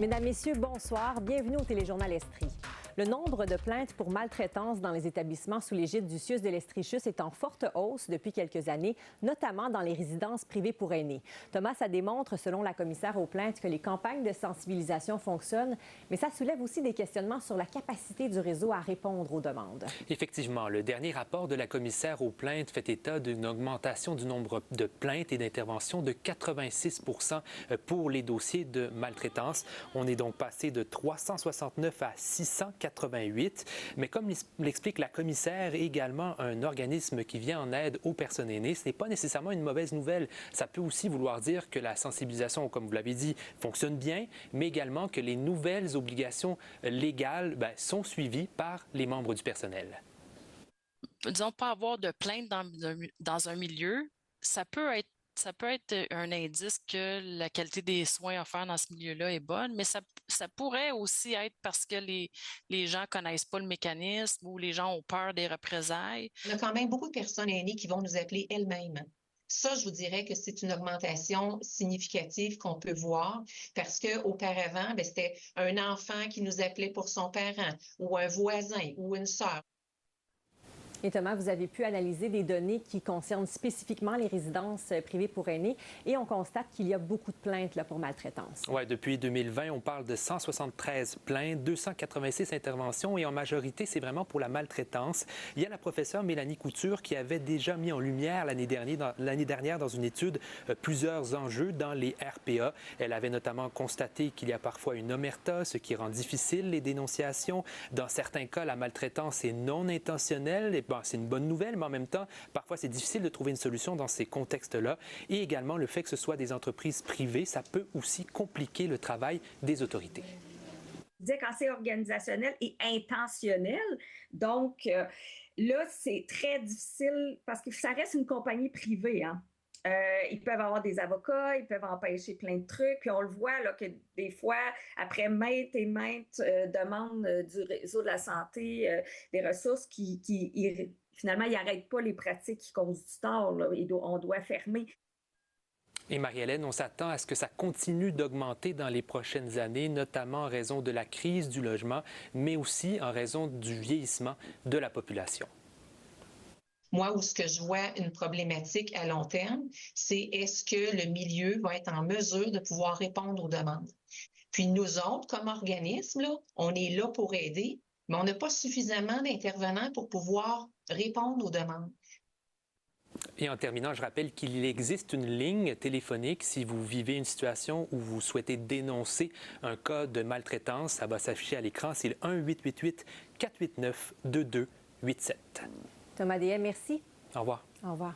Mesdames, Messieurs, bonsoir. Bienvenue au Téléjournal Estrie. Le nombre de plaintes pour maltraitance dans les établissements sous l'égide du CIUS de l'Estrie-Chus est en forte hausse depuis quelques années, notamment dans les résidences privées pour aînés. Thomas, ça démontre, selon la commissaire aux plaintes, que les campagnes de sensibilisation fonctionnent, mais ça soulève aussi des questionnements sur la capacité du réseau à répondre aux demandes. Effectivement, le dernier rapport de la commissaire aux plaintes fait état d'une augmentation du nombre de plaintes et d'interventions de 86 % pour les dossiers de maltraitance. On est donc passé de 369 à 688. Mais comme l'explique la commissaire et également un organisme qui vient en aide aux personnes aînées, ce n'est pas nécessairement une mauvaise nouvelle. Ça peut aussi vouloir dire que la sensibilisation, comme vous l'avez dit, fonctionne bien, mais également que les nouvelles obligations légales sont suivies par les membres du personnel. Disons, pas avoir de plainte dans un milieu, ça peut être un indice que la qualité des soins offerts dans ce milieu-là est bonne, mais ça pourrait aussi être parce que les gens connaissent pas le mécanisme ou les gens ont peur des représailles. On a quand même beaucoup de personnes aînées qui vont nous appeler elles-mêmes. Ça, je vous dirais que c'est une augmentation significative qu'on peut voir parce qu'auparavant, c'était un enfant qui nous appelait pour son parent ou un voisin ou une sœur. Et Thomas, vous avez pu analyser des données qui concernent spécifiquement les résidences privées pour aînés et on constate qu'il y a beaucoup de plaintes là, pour maltraitance. Oui, depuis 2020, on parle de 173 plaintes, 286 interventions et en majorité, c'est vraiment pour la maltraitance. Il y a la professeure Mélanie Couture qui avait déjà mis en lumière l'année dernière dans une étude plusieurs enjeux dans les RPA. Elle avait notamment constaté qu'il y a parfois une omerta, ce qui rend difficile les dénonciations. Dans certains cas, la maltraitance est non intentionnelle. Et c'est une bonne nouvelle, mais en même temps, parfois, c'est difficile de trouver une solution dans ces contextes-là. Et également, le fait que ce soit des entreprises privées, ça peut aussi compliquer le travail des autorités. Je disais quand c'est organisationnel et intentionnel. Donc, là, c'est très difficile parce que ça reste une compagnie privée, hein. Ils peuvent avoir des avocats, ils peuvent empêcher plein de trucs. Puis on le voit là, que des fois, après maintes et maintes demandes du réseau de la santé, des ressources finalement, ils n'arrêtent pas les pratiques qui causent du tort. Là, on doit fermer. Et Marie-Hélène, on s'attend à ce que ça continue d'augmenter dans les prochaines années, notamment en raison de la crise du logement, mais aussi en raison du vieillissement de la population. Moi, où ce que je vois une problématique à long terme, c'est est-ce que le milieu va être en mesure de pouvoir répondre aux demandes? Puis nous autres, comme organisme, là, on est là pour aider, mais on n'a pas suffisamment d'intervenants pour pouvoir répondre aux demandes. Et en terminant, je rappelle qu'il existe une ligne téléphonique si vous vivez une situation où vous souhaitez dénoncer un cas de maltraitance. Ça va s'afficher à l'écran, c'est le 1-888-489-2287. Thomas Deshaies, merci. Au revoir. Au revoir.